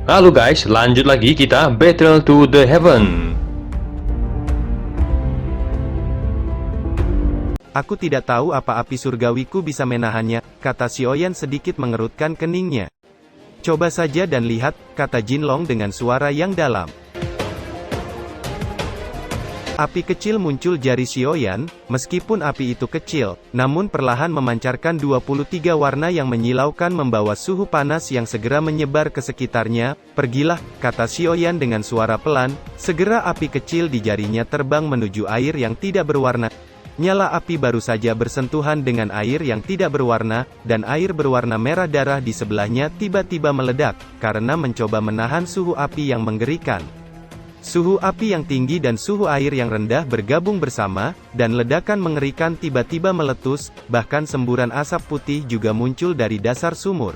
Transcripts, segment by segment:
Halo guys, lanjut lagi kita Battle to the Heaven. Aku tidak tahu apa api surgawiku bisa menahannya, kata Xiaoyan sedikit mengerutkan keningnya. Coba saja dan lihat, kata Jinlong dengan suara yang dalam. Api kecil muncul jari Xiaoyan, meskipun api itu kecil, namun perlahan memancarkan 23 warna yang menyilaukan membawa suhu panas yang segera menyebar ke sekitarnya. Pergilah, kata Xiaoyan dengan suara pelan, segera api kecil di jarinya terbang menuju air yang tidak berwarna. Nyala api baru saja bersentuhan dengan air yang tidak berwarna, dan air berwarna merah darah di sebelahnya tiba-tiba meledak, karena mencoba menahan suhu api yang mengerikan. Suhu api yang tinggi dan suhu air yang rendah bergabung bersama, dan ledakan mengerikan tiba-tiba meletus, bahkan semburan asap putih juga muncul dari dasar sumur.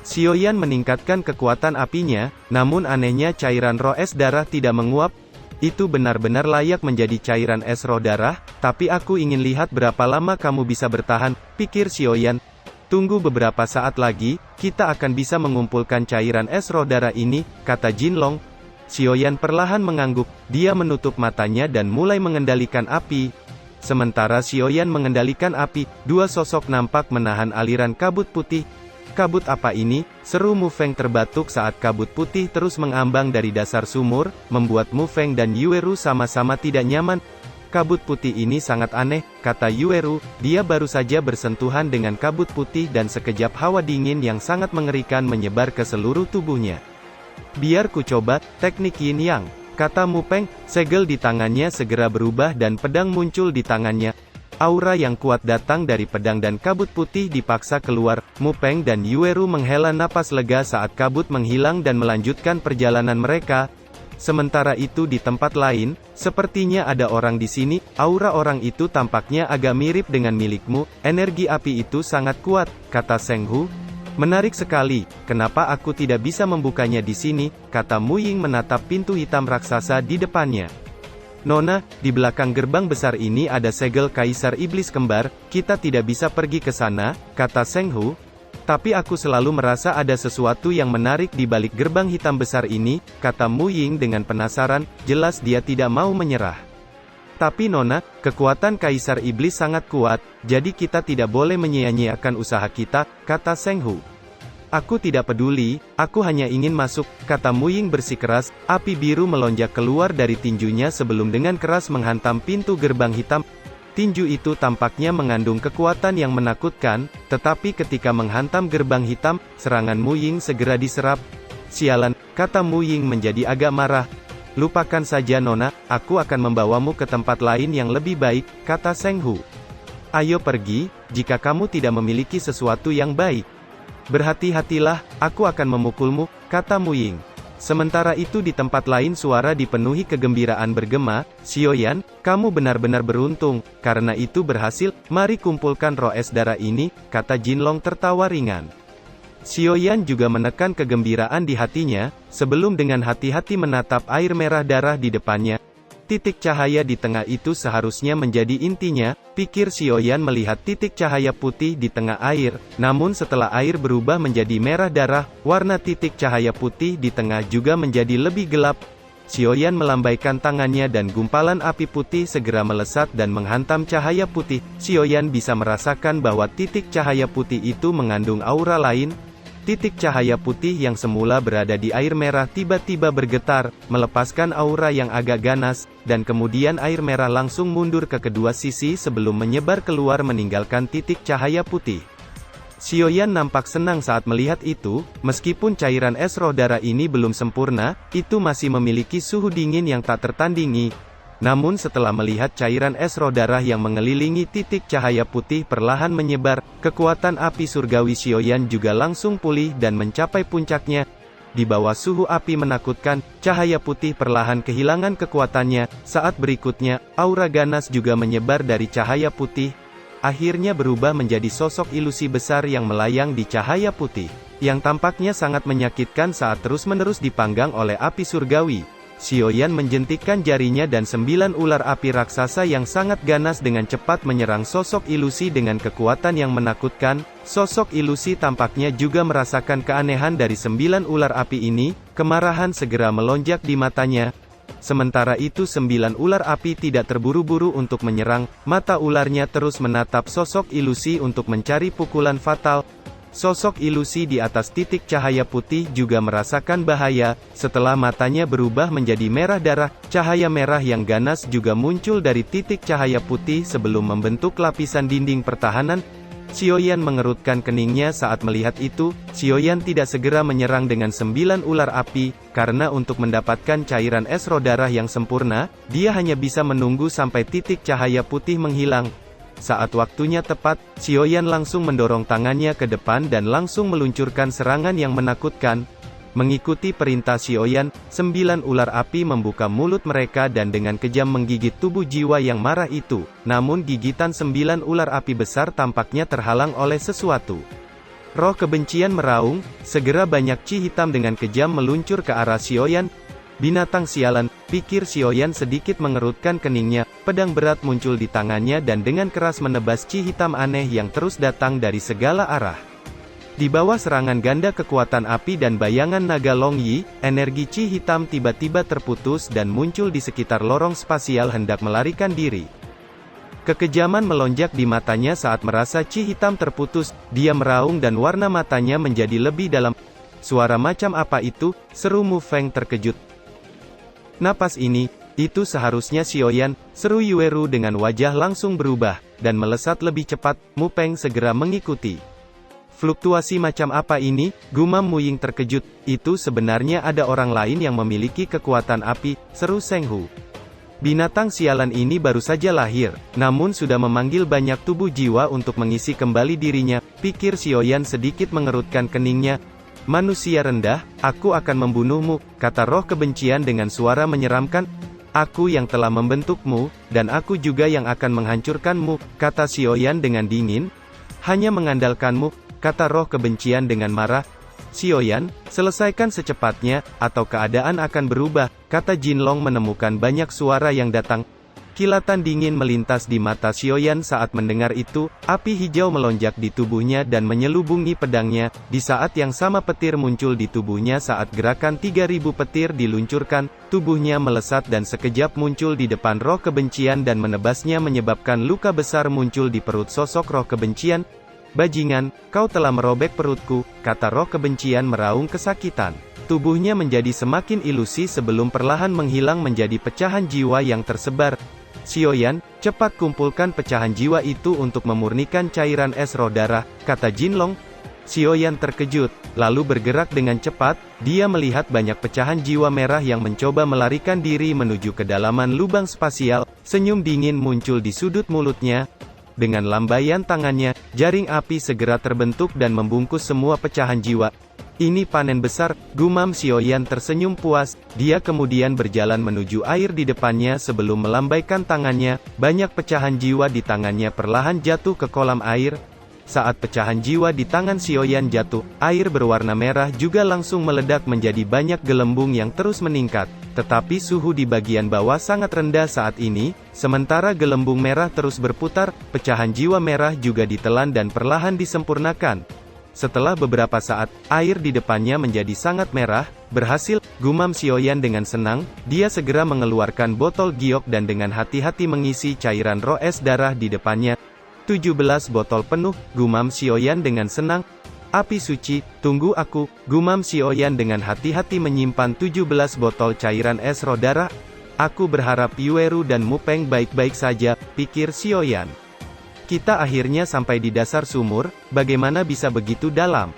Xiaoyan meningkatkan kekuatan apinya, namun anehnya cairan roh es darah tidak menguap. Itu benar-benar layak menjadi cairan es roh darah, tapi aku ingin lihat berapa lama kamu bisa bertahan, pikir Xiaoyan. Tunggu beberapa saat lagi, kita akan bisa mengumpulkan cairan es roh darah ini, kata Jinlong. Xiaoyan perlahan mengangguk, dia menutup matanya dan mulai mengendalikan api. Sementara Xiaoyan mengendalikan api, dua sosok nampak menahan aliran kabut putih. Kabut apa ini? Seru Mu Feng terbatuk saat kabut putih terus mengambang dari dasar sumur, membuat Mu Feng dan Yueru sama-sama tidak nyaman. Kabut putih ini sangat aneh, kata Yueru, dia baru saja bersentuhan dengan kabut putih dan sekejap hawa dingin yang sangat mengerikan menyebar ke seluruh tubuhnya. Biar ku coba, teknik yin yang, kata Mu Feng, segel di tangannya segera berubah dan pedang muncul di tangannya. Aura yang kuat datang dari pedang dan kabut putih dipaksa keluar. Mu Feng dan Yueru menghela napas lega saat kabut menghilang dan melanjutkan perjalanan mereka. Sementara itu di tempat lain, sepertinya ada orang di sini, aura orang itu tampaknya agak mirip dengan milikmu, energi api itu sangat kuat, kata Seng Hu. Menarik sekali, kenapa aku tidak bisa membukanya di sini, kata Mu Ying menatap pintu hitam raksasa di depannya. Nona, di belakang gerbang besar ini ada segel Kaisar Iblis Kembar, kita tidak bisa pergi ke sana, kata Seng Hu. Tapi aku selalu merasa ada sesuatu yang menarik di balik gerbang hitam besar ini, kata Mu Ying dengan penasaran, jelas dia tidak mau menyerah. Tapi Nona, kekuatan Kaisar Iblis sangat kuat, jadi kita tidak boleh menyia-nyiakan usaha kita, kata Seng Hu. Aku tidak peduli, aku hanya ingin masuk, kata Mu Ying bersikeras. Api biru melonjak keluar dari tinjunya sebelum dengan keras menghantam pintu gerbang hitam. Tinju itu tampaknya mengandung kekuatan yang menakutkan, tetapi ketika menghantam gerbang hitam, serangan Mu Ying segera diserap. Sialan, kata Mu Ying menjadi agak marah. Lupakan saja Nona, aku akan membawamu ke tempat lain yang lebih baik, kata Seng Hu. Ayo pergi, jika kamu tidak memiliki sesuatu yang baik. Berhati-hatilah, aku akan memukulmu, kata Mu Ying. Sementara itu di tempat lain suara dipenuhi kegembiraan bergema, Xiaoyan, kamu benar-benar beruntung, karena itu berhasil, mari kumpulkan roh es darah ini, kata Jinlong tertawa ringan. Xiaoyan juga menekan kegembiraan di hatinya, sebelum dengan hati-hati menatap air merah darah di depannya. Titik cahaya di tengah itu seharusnya menjadi intinya, pikir Xiaoyan melihat titik cahaya putih di tengah air, namun setelah air berubah menjadi merah darah, warna titik cahaya putih di tengah juga menjadi lebih gelap. Xiaoyan melambaikan tangannya dan gumpalan api putih segera melesat dan menghantam cahaya putih. Xiaoyan bisa merasakan bahwa titik cahaya putih itu mengandung aura lain. Titik cahaya putih yang semula berada di air merah tiba-tiba bergetar, melepaskan aura yang agak ganas, dan kemudian air merah langsung mundur ke kedua sisi sebelum menyebar keluar meninggalkan titik cahaya putih. Xiaoyan nampak senang saat melihat itu, meskipun cairan es roh darah ini belum sempurna, itu masih memiliki suhu dingin yang tak tertandingi. Namun setelah melihat cairan es roh darah yang mengelilingi titik cahaya putih perlahan menyebar, kekuatan api surgawi Xiaoyan juga langsung pulih dan mencapai puncaknya. Di bawah suhu api menakutkan, cahaya putih perlahan kehilangan kekuatannya. Saat berikutnya, aura ganas juga menyebar dari cahaya putih. Akhirnya berubah menjadi sosok ilusi besar yang melayang di cahaya putih, yang tampaknya sangat menyakitkan saat terus-menerus dipanggang oleh api surgawi. Xiaoyan menjentikkan jarinya dan 9 ular api raksasa yang sangat ganas dengan cepat menyerang sosok ilusi dengan kekuatan yang menakutkan. Sosok ilusi tampaknya juga merasakan keanehan dari 9 ular api ini, kemarahan segera melonjak di matanya. Sementara itu 9 ular api tidak terburu-buru untuk menyerang, mata ularnya terus menatap sosok ilusi untuk mencari pukulan fatal. Sosok ilusi di atas titik cahaya putih juga merasakan bahaya, setelah matanya berubah menjadi merah darah, cahaya merah yang ganas juga muncul dari titik cahaya putih sebelum membentuk lapisan dinding pertahanan. Xiaoyan mengerutkan keningnya saat melihat itu. Xiaoyan tidak segera menyerang dengan 9 ular api, karena untuk mendapatkan cairan es roh darah yang sempurna, dia hanya bisa menunggu sampai titik cahaya putih menghilang. Saat waktunya tepat, Xiaoyan langsung mendorong tangannya ke depan dan langsung meluncurkan serangan yang menakutkan. Mengikuti perintah Xiaoyan, 9 ular api membuka mulut mereka dan dengan kejam menggigit tubuh jiwa yang marah itu. Namun gigitan 9 ular api besar tampaknya terhalang oleh sesuatu. Roh kebencian meraung, segera banyak chi hitam dengan kejam meluncur ke arah Xiaoyan. Binatang sialan, pikir Xiaoyan sedikit mengerutkan keningnya, pedang berat muncul di tangannya dan dengan keras menebas chi hitam aneh yang terus datang dari segala arah. Di bawah serangan ganda kekuatan api dan bayangan naga Long Yi, energi chi hitam tiba-tiba terputus dan muncul di sekitar lorong spasial hendak melarikan diri. Kekejaman melonjak di matanya saat merasa chi hitam terputus, dia meraung dan warna matanya menjadi lebih dalam. Suara macam apa itu? Seru Mu Feng terkejut. Napas ini, itu seharusnya Xiaoyan, seru Yueru dengan wajah langsung berubah, dan melesat lebih cepat. Mu Peng segera mengikuti. Fluktuasi macam apa ini? Gumam Mu Ying terkejut. Itu sebenarnya ada orang lain yang memiliki kekuatan api, seru Seng Hu. Binatang sialan ini baru saja lahir, namun sudah memanggil banyak tubuh jiwa untuk mengisi kembali dirinya, pikir Xiaoyan sedikit mengerutkan keningnya. Manusia rendah, aku akan membunuhmu, kata roh kebencian dengan suara menyeramkan. Aku yang telah membentukmu, dan aku juga yang akan menghancurkanmu, kata Xiaoyan dengan dingin. Hanya mengandalkanmu, kata roh kebencian dengan marah. Xiaoyan, selesaikan secepatnya, atau keadaan akan berubah, kata Jinlong menemukan banyak suara yang datang. Kilatan dingin melintas di mata Xiaoyan saat mendengar itu, api hijau melonjak di tubuhnya dan menyelubungi pedangnya. Di saat yang sama petir muncul di tubuhnya saat gerakan 3000 petir diluncurkan, tubuhnya melesat dan sekejap muncul di depan roh kebencian dan menebasnya menyebabkan luka besar muncul di perut sosok roh kebencian. Bajingan, kau telah merobek perutku, kata roh kebencian meraung kesakitan. Tubuhnya menjadi semakin ilusi sebelum perlahan menghilang menjadi pecahan jiwa yang tersebar. Xiaoyan, cepat kumpulkan pecahan jiwa itu untuk memurnikan cairan es roh darah, kata Jinlong. Xiaoyan terkejut, lalu bergerak dengan cepat. Dia melihat banyak pecahan jiwa merah yang mencoba melarikan diri menuju kedalaman lubang spasial. Senyum dingin muncul di sudut mulutnya. Dengan lambaian tangannya, jaring api segera terbentuk dan membungkus semua pecahan jiwa. Ini panen besar, gumam Xiaoyan tersenyum puas. Dia kemudian berjalan menuju air di depannya sebelum melambaikan tangannya. Banyak pecahan jiwa di tangannya perlahan jatuh ke kolam air. Saat pecahan jiwa di tangan Xiaoyan jatuh, air berwarna merah juga langsung meledak menjadi banyak gelembung yang terus meningkat. Tetapi suhu di bagian bawah sangat rendah saat ini, sementara gelembung merah terus berputar, pecahan jiwa merah juga ditelan dan perlahan disempurnakan. Setelah beberapa saat, air di depannya menjadi sangat merah. Berhasil, gumam Xiaoyan dengan senang. Dia segera mengeluarkan botol giok dan dengan hati-hati mengisi cairan roh es darah di depannya. 17 botol penuh, gumam Xiaoyan dengan senang. Api suci, tunggu aku, gumam Xiaoyan dengan hati-hati menyimpan 17 botol cairan es roh darah. Aku berharap Yueru dan Mu Peng baik-baik saja, pikir Xiaoyan. Kita akhirnya sampai di dasar sumur, bagaimana bisa begitu dalam?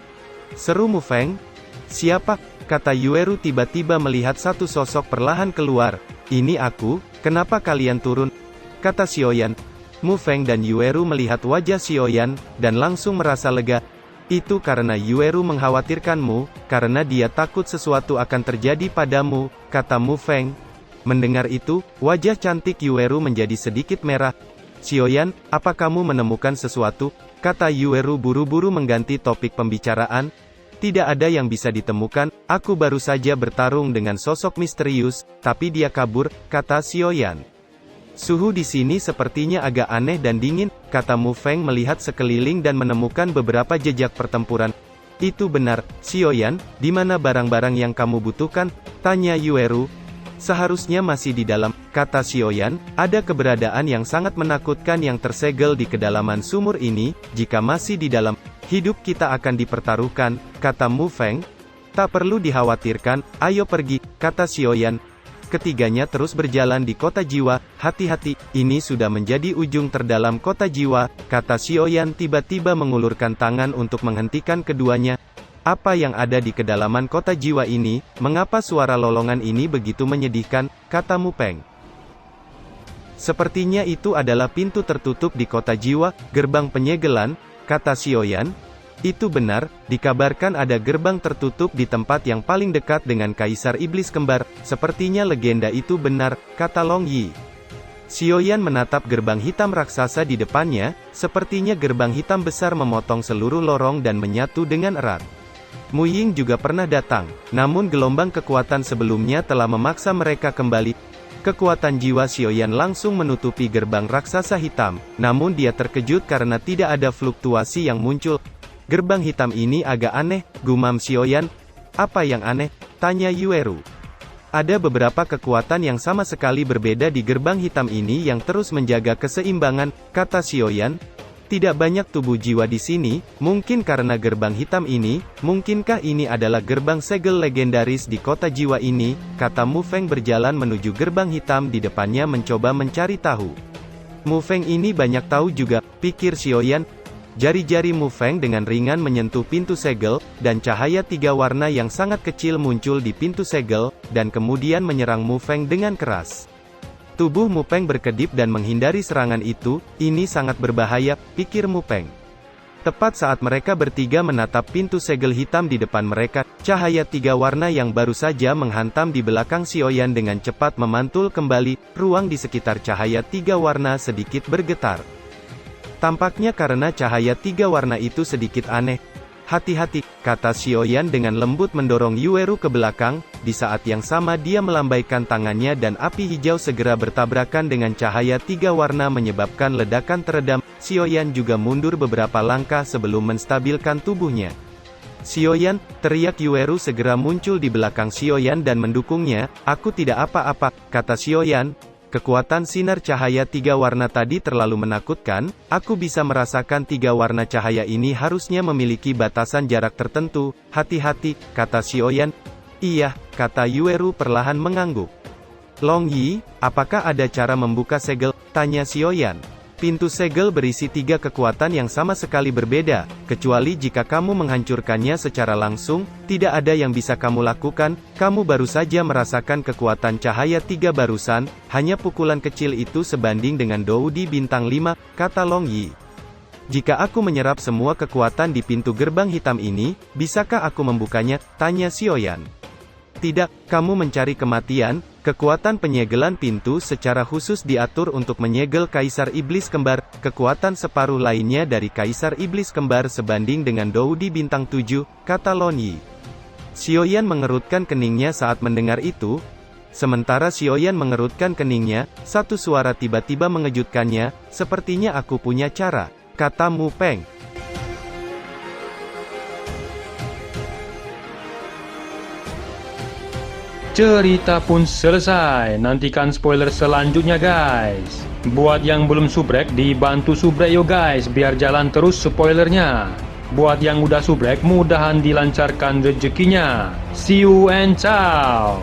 Seru Mu Feng. Siapa? Kata Yueru tiba-tiba melihat satu sosok perlahan keluar. Ini aku, kenapa kalian turun? Kata Xiaoyan. Mu Feng dan Yueru melihat wajah Xiaoyan, dan langsung merasa lega. Itu karena Yueru mengkhawatirkanmu, karena dia takut sesuatu akan terjadi padamu, kata Mu Feng. Mendengar itu, wajah cantik Yueru menjadi sedikit merah. Xiaoyan, apa kamu menemukan sesuatu? Kata Yueru buru-buru mengganti topik pembicaraan. Tidak ada yang bisa ditemukan, aku baru saja bertarung dengan sosok misterius, tapi dia kabur, kata Xiaoyan. Suhu di sini sepertinya agak aneh dan dingin, kata Mu Feng melihat sekeliling dan menemukan beberapa jejak pertempuran. Itu benar, Xiaoyan, di mana barang-barang yang kamu butuhkan? Tanya Yueru. Seharusnya masih di dalam, kata Xiaoyan, ada keberadaan yang sangat menakutkan yang tersegel di kedalaman sumur ini, jika masih di dalam, hidup kita akan dipertaruhkan, kata Mu Feng. Tak perlu dikhawatirkan, ayo pergi, kata Xiaoyan. Ketiganya terus berjalan di kota jiwa, hati-hati, ini sudah menjadi ujung terdalam kota jiwa, kata Xiaoyan tiba-tiba mengulurkan tangan untuk menghentikan keduanya. Apa yang ada di kedalaman kota jiwa ini, mengapa suara lolongan ini begitu menyedihkan, kata Mu Feng. Sepertinya itu adalah pintu tertutup di kota jiwa, gerbang penyegelan, kata Xiaoyan. Itu benar, dikabarkan ada gerbang tertutup di tempat yang paling dekat dengan Kaisar Iblis Kembar, sepertinya legenda itu benar, kata Long Yi. Xiaoyan menatap gerbang hitam raksasa di depannya, sepertinya gerbang hitam besar memotong seluruh lorong dan menyatu dengan erat. Mu Ying juga pernah datang, namun gelombang kekuatan sebelumnya telah memaksa mereka kembali. Kekuatan jiwa Xiaoyan langsung menutupi gerbang raksasa hitam, namun dia terkejut karena tidak ada fluktuasi yang muncul. Gerbang hitam ini agak aneh, gumam Xiaoyan. Apa yang aneh? Tanya Yueru. Ada beberapa kekuatan yang sama sekali berbeda di gerbang hitam ini yang terus menjaga keseimbangan, kata Xiaoyan. Tidak banyak tubuh jiwa di sini, mungkin karena gerbang hitam ini, mungkinkah ini adalah gerbang segel legendaris di kota jiwa ini, kata Mu Feng berjalan menuju gerbang hitam di depannya mencoba mencari tahu. Mu Feng ini banyak tahu juga, pikir Xiaoyan. Jari-jari Mu Feng dengan ringan menyentuh pintu segel, dan cahaya 3 warna yang sangat kecil muncul di pintu segel, dan kemudian menyerang Mu Feng dengan keras. Tubuh Mu Feng berkedip dan menghindari serangan itu, ini sangat berbahaya, pikir Mu Feng. Tepat saat mereka bertiga menatap pintu segel hitam di depan mereka, cahaya 3 warna yang baru saja menghantam di belakang Xiaoyan dengan cepat memantul kembali, ruang di sekitar cahaya 3 warna sedikit bergetar. Tampaknya karena cahaya 3 warna itu sedikit aneh. Hati-hati, kata Xiaoyan dengan lembut mendorong Yueru ke belakang, di saat yang sama dia melambaikan tangannya dan api hijau segera bertabrakan dengan cahaya 3 warna menyebabkan ledakan teredam. Xiaoyan juga mundur beberapa langkah sebelum menstabilkan tubuhnya. Xiaoyan, teriak Yueru segera muncul di belakang Xiaoyan dan mendukungnya. Aku tidak apa-apa, kata Xiaoyan. Kekuatan sinar cahaya 3 warna tadi terlalu menakutkan, aku bisa merasakan 3 warna cahaya ini harusnya memiliki batasan jarak tertentu, hati-hati, kata Xiaoyan. Iya, kata Yueru perlahan mengangguk. Long Yi, apakah ada cara membuka segel? Tanya Xiaoyan. Pintu segel berisi 3 kekuatan yang sama sekali berbeda, kecuali jika kamu menghancurkannya secara langsung, tidak ada yang bisa kamu lakukan, kamu baru saja merasakan kekuatan cahaya 3 barusan, hanya pukulan kecil itu sebanding dengan Doudi bintang 5, kata Long Yi. Jika aku menyerap semua kekuatan di pintu gerbang hitam ini, bisakah aku membukanya? Tanya Xiaoyan. Tidak, kamu mencari kematian. Kekuatan penyegelan pintu secara khusus diatur untuk menyegel Kaisar Iblis Kembar, kekuatan separuh lainnya dari Kaisar Iblis Kembar sebanding dengan Doudi bintang 7, kata Long Yi. Xiaoyan mengerutkan keningnya saat mendengar itu. Sementara Xiaoyan mengerutkan keningnya, satu suara tiba-tiba mengejutkannya, sepertinya aku punya cara, kata Mu Feng. Cerita pun selesai, nantikan spoiler selanjutnya guys. Buat yang belum subrek, dibantu subrek yo guys, biar jalan terus spoilernya. Buat yang udah subrek, mudahan dilancarkan rezekinya. See you and ciao.